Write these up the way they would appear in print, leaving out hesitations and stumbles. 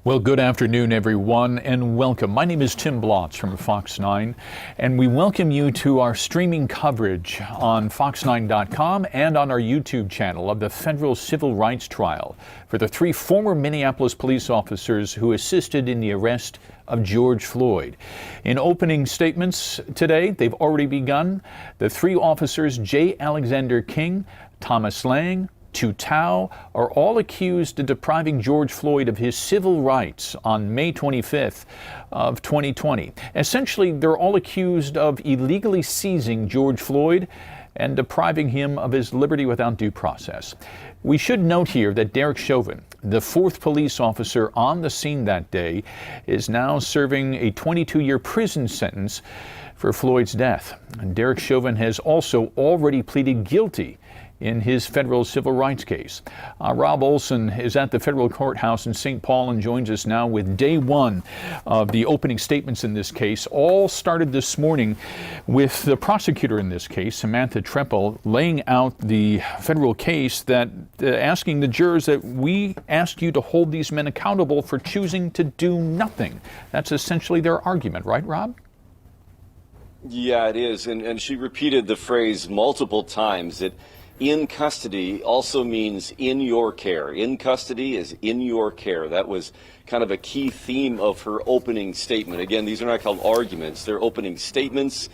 Well, good afternoon, everyone, and welcome. My name is Tim Blotz from Fox 9, and we welcome you to our streaming coverage on fox9.com and on our YouTube channel of the federal civil rights trial for the three former Minneapolis police officers who assisted in the arrest of George Floyd. In opening statements today, they've already begun. The three officers, J. Alexander King, Thomas Lang, Tou Thao, are all accused of depriving George Floyd of his civil rights on May 25th of 2020. Essentially, they're all accused of illegally seizing George Floyd and depriving him of his liberty without due process. We should note here that Derek Chauvin, the fourth police officer on the scene that day, is now serving a 22-year prison sentence for Floyd's death. And Derek Chauvin has also already pleaded guilty in his federal civil rights case. Rob Olson is at the federal courthouse in St. Paul and joins us now with day one of the opening statements in this case. All started this morning with the prosecutor in this case, Samantha Treppel, laying out the federal case that asking the jurors that we asked you to hold these men accountable for choosing to do nothing. That's essentially their argument, right, Rob? Yeah, it is. And she repeated the phrase multiple times that in custody also means in your care. In custody is in your care. That was kind of a key theme of her opening statement. Again, these are not called arguments. They're opening statements,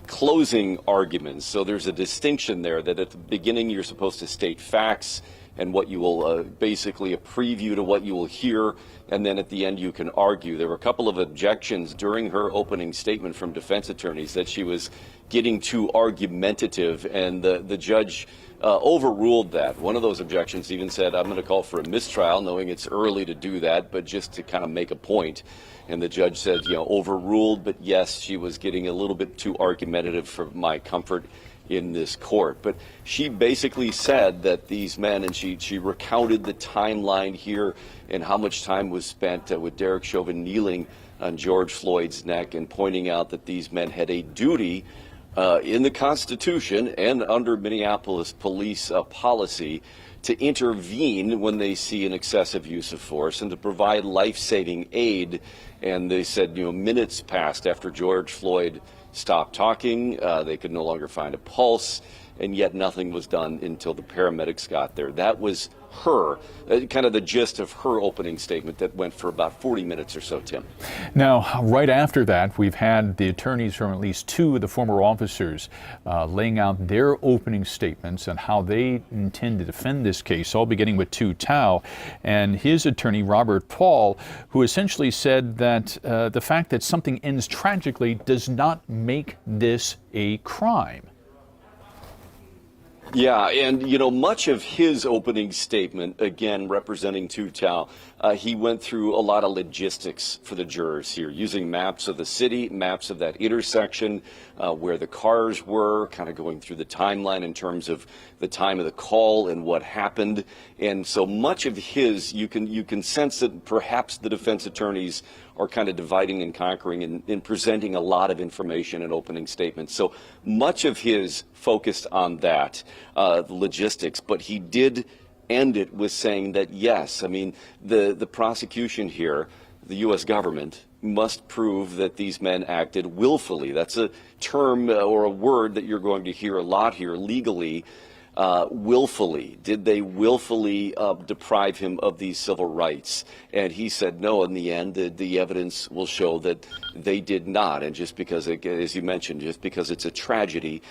closing arguments. So there's a distinction there that at the beginning you're supposed to state facts and what you will basically a preview to what you will hear, and then at the end you can argue. There were a couple of objections during her opening statement from defense attorneys that she was getting too argumentative, and the judge overruled that. One of those objections even said, I'm going to call for a mistrial, knowing it's early to do that, but just to kind of make a point. And the judge said, overruled, but yes, she was getting a little bit too argumentative for my comfort in this court. But she basically said that these men, and she recounted the timeline here and how much time was spent with Derek Chauvin kneeling on George Floyd's neck and pointing out that these men had a duty in the Constitution and under Minneapolis police policy to intervene when they see an excessive use of force and to provide life-saving aid. And they said, minutes passed after George Floyd stopped talking. They could no longer find a pulse, and yet nothing was done until the paramedics got there. That was her, kind of the gist of her opening statement that went for about 40 minutes or so, Tim. Now, right after that, we've had the attorneys from at least two of the former officers laying out their opening statements and how they intend to defend this case, all beginning with Tou Thao and his attorney, Robert Paul, who essentially said that the fact that something ends tragically does not make this a crime. Yeah, and much of his opening statement, again representing Tou Thao, he went through a lot of logistics for the jurors here, using maps of the city, maps of that intersection, where the cars were, kind of going through the timeline in terms of the time of the call and what happened. And so much of his, you can sense that perhaps the defense attorneys are kind of dividing and conquering and presenting a lot of information in opening statements. So much of his focused on that, the logistics, but he did end it with saying that, yes, the prosecution here, the U.S. government, must prove that these men acted willfully. That's a term or a word that you're going to hear a lot here legally. Willfully. Did they willfully deprive him of these civil rights? And he said no. In the end, the evidence will show that they did not. And just because, as you mentioned, just because it's a tragedy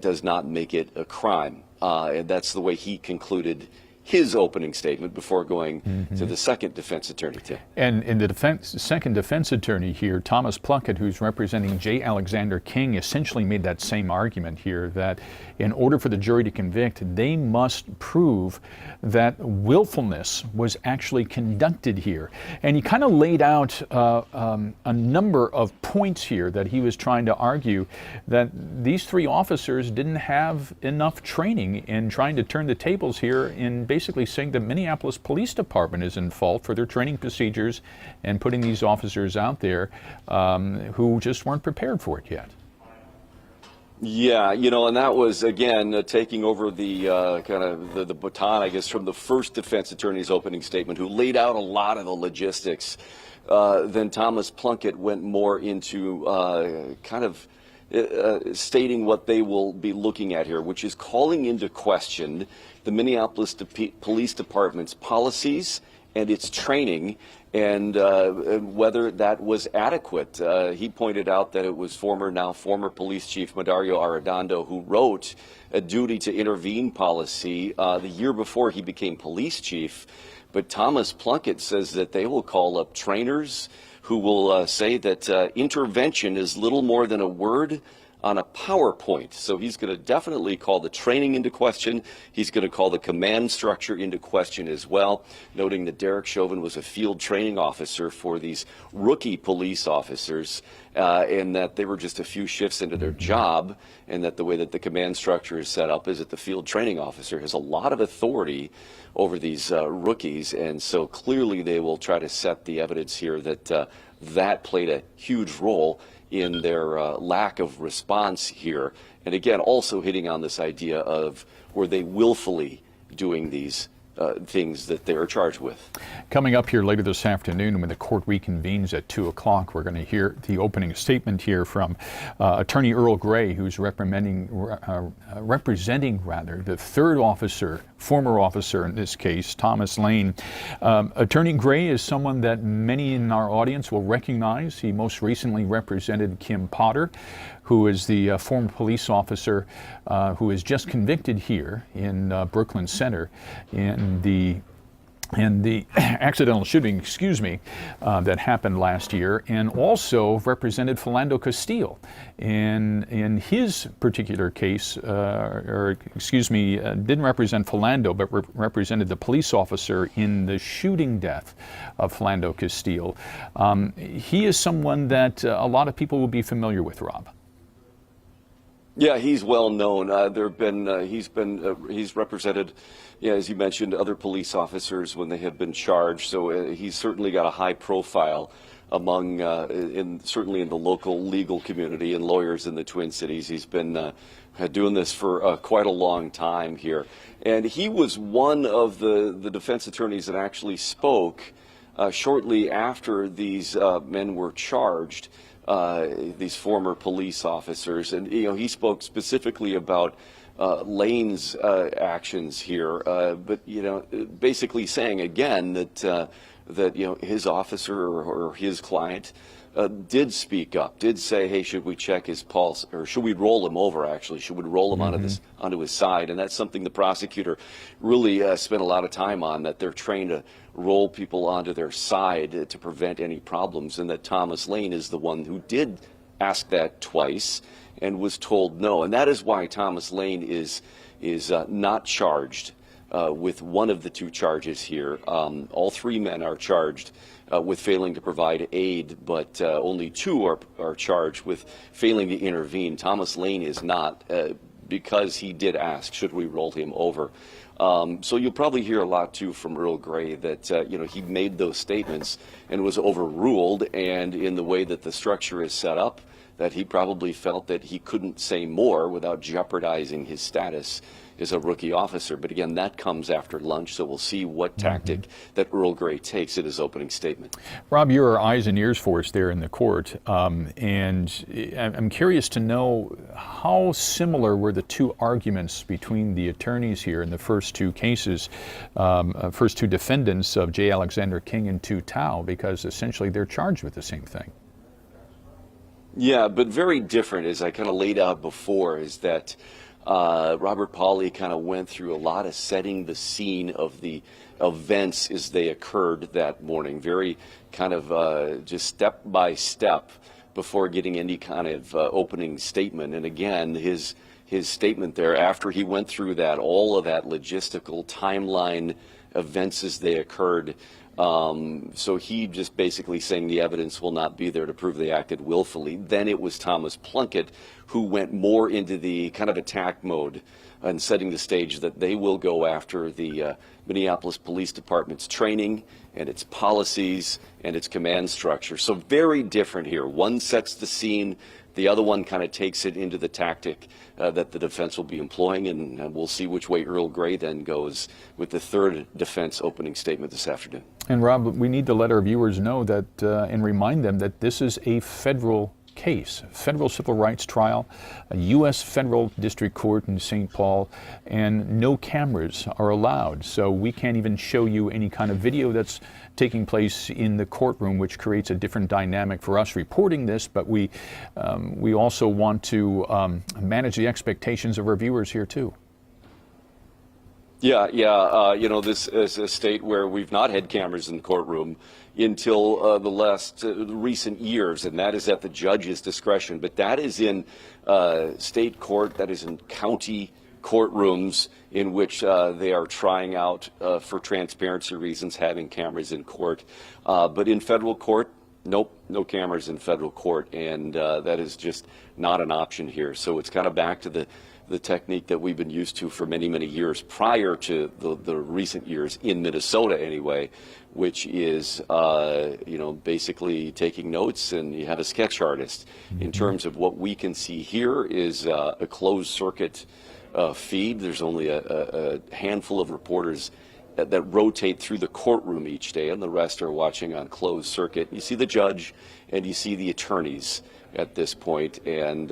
does not make it a crime. And that's the way he concluded his opening statement before going to the second defense attorney, Tim. And in the second defense attorney here, Thomas Pluckett, who's representing J. Alexander King, essentially made that same argument here, that in order for the jury to convict, they must prove that willfulness was actually conducted here. And he kind of laid out a number of points here that he was trying to argue that these three officers didn't have enough training in trying to turn the tables here in basically saying the Minneapolis Police Department is in fault for their training procedures and putting these officers out there who just weren't prepared for it yet. Yeah, and that was, again, taking over the kind of the baton, I guess, from the first defense attorney's opening statement, who laid out a lot of the logistics. Then Thomas Plunkett went more into kind of stating what they will be looking at here, which is calling into question the Minneapolis Police Department's policies and its training, and whether that was adequate. He pointed out that it was now former Police Chief Medario Arredondo who wrote a duty to intervene policy the year before he became police chief. But Thomas Plunkett says that they will call up trainers who will say that intervention is little more than a word on a PowerPoint. So he's going to definitely call the training into question. He's going to call the command structure into question as well, noting that Derek Chauvin was a field training officer for these rookie police officers, and that they were just a few shifts into their job, and that the way that the command structure is set up is that the field training officer has a lot of authority over these rookies, and so clearly they will try to set the evidence here that that played a huge role in their lack of response here. And again, also hitting on this idea of were they willfully doing these things that they're charged with. Coming up here later this afternoon, when the court reconvenes at 2 o'clock, we're going to hear the opening statement here from Attorney Earl Gray, who's representing the third officer, former officer in this case, Thomas Lane. Attorney Gray is someone that many in our audience will recognize. He most recently represented Kim Potter, who is the former police officer who is just convicted here in Brooklyn Center in the accidental shooting, that happened last year, and also represented Philando Castile in his particular case, didn't represent Philando, but represented the police officer in the shooting death of Philando Castile. He is someone that a lot of people will be familiar with, Rob. Yeah, he's well known. He's represented, as you mentioned, other police officers when they have been charged. So he's certainly got a high profile among, certainly in the local legal community and lawyers in the Twin Cities. He's been doing this for quite a long time here, and he was one of the defense attorneys that actually spoke shortly after these men were charged. These former police officers, and he spoke specifically about Lane's actions here, but basically saying again that his officer or his client did speak up, did say, hey, should we check his pulse, or should we roll him over? Actually, should we roll him onto his side? And that's something the prosecutor really spent a lot of time on, that they're trained to roll people onto their side to prevent any problems, and that Thomas Lane is the one who did ask that twice and was told no. And that is why Thomas Lane is not charged with one of the two charges here. All three men are charged with failing to provide aid, but only two are charged with failing to intervene. Thomas Lane is not, because he did ask, should we roll him over? So you'll probably hear a lot too from Earl Gray that he made those statements and was overruled, and in the way that the structure is set up, that he probably felt that he couldn't say more without jeopardizing his status as a rookie officer. But again, that comes after lunch, so we'll see what tactic that Earl Gray takes in his opening statement. Rob, you're eyes and ears for us there in the court, and I'm curious to know how similar were the two arguments between the attorneys here in the first two cases, first two defendants of J. Alexander King and Tou Thao, because essentially they're charged with the same thing. Yeah, but very different, as I kind of laid out before, is that Robert Pauley kind of went through a lot of setting the scene of the events as they occurred that morning, very kind of just step by step before getting any kind of opening statement. And again, his statement there, after he went through that, all of that logistical timeline events as they occurred, so he just basically saying the evidence will not be there to prove they acted willfully. Then it was Thomas Plunkett who went more into the kind of attack mode and setting the stage that they will go after the Minneapolis Police Department's training and its policies and its command structure. So very different here. One sets the scene, The other one kind of takes it into the tactic that the defense will be employing, and we'll see which way Earl Gray then goes with the third defense opening statement this afternoon. And Rob, we need to let our viewers know that and remind them that this is a federal case, federal civil rights trial, a U.S. federal district court in St. Paul, and no cameras are allowed. So we can't even show you any kind of video that's taking place in the courtroom, which creates a different dynamic for us reporting this, but we also want to manage the expectations of our viewers here too. Yeah. This is a state where we've not had cameras in the courtroom until the recent years, and that is at the judge's discretion. But that is in state court, that is in county courtrooms in which they are trying out, for transparency reasons, having cameras in court. But in federal court, nope, no cameras in federal court, and that is just not an option here. So it's kind of back to the technique that we've been used to for many, many years prior to the recent years in Minnesota anyway, which is, basically taking notes, and you have a sketch artist. In terms of what we can see here is a closed circuit feed. There's only a handful of reporters that rotate through the courtroom each day, and the rest are watching on closed circuit. You see the judge and you see the attorneys at this point, and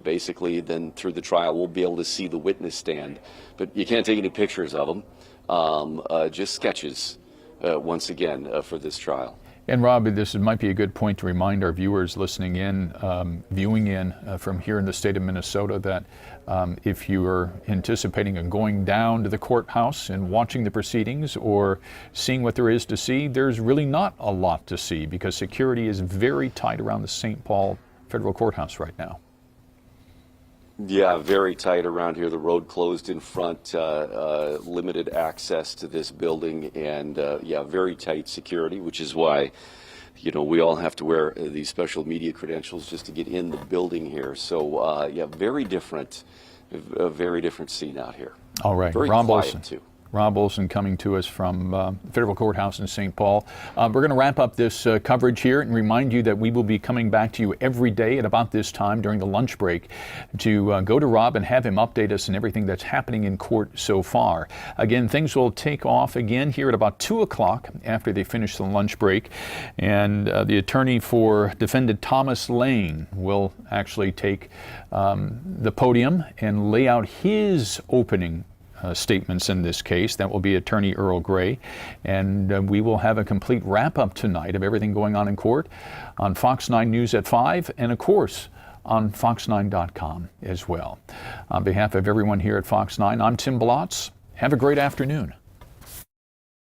basically then through the trial we'll be able to see the witness stand, but you can't take any pictures of them, just sketches once again for this trial. And Rob, this might be a good point to remind our viewers listening in, viewing in from here in the state of Minnesota, that if you are anticipating on going down to the courthouse and watching the proceedings or seeing what there is to see, there's really not a lot to see because security is very tight around the St. Paul Federal Courthouse right now. Yeah, very tight around here. The road closed in front, limited access to this building, and very tight security, which is why, we all have to wear these special media credentials just to get in the building here. So, very different, a very different scene out here. All right, very Rob quiet Olson. too. Rob Olson coming to us from Federal Courthouse in St. Paul. We're going to wrap up this coverage here and remind you that we will be coming back to you every day at about this time during the lunch break to go to Rob and have him update us on everything that's happening in court so far. Again, things will take off again here at about 2 o'clock after they finish the lunch break. And the attorney for defendant Thomas Lane will actually take the podium and lay out his opening statements in this case. That will be attorney Earl Gray, and we will have a complete wrap-up tonight of everything going on in court on Fox 9 News at 5, and of course on fox9.com as well. On behalf of everyone here at Fox 9, I'm Tim Blotz. Have a great afternoon.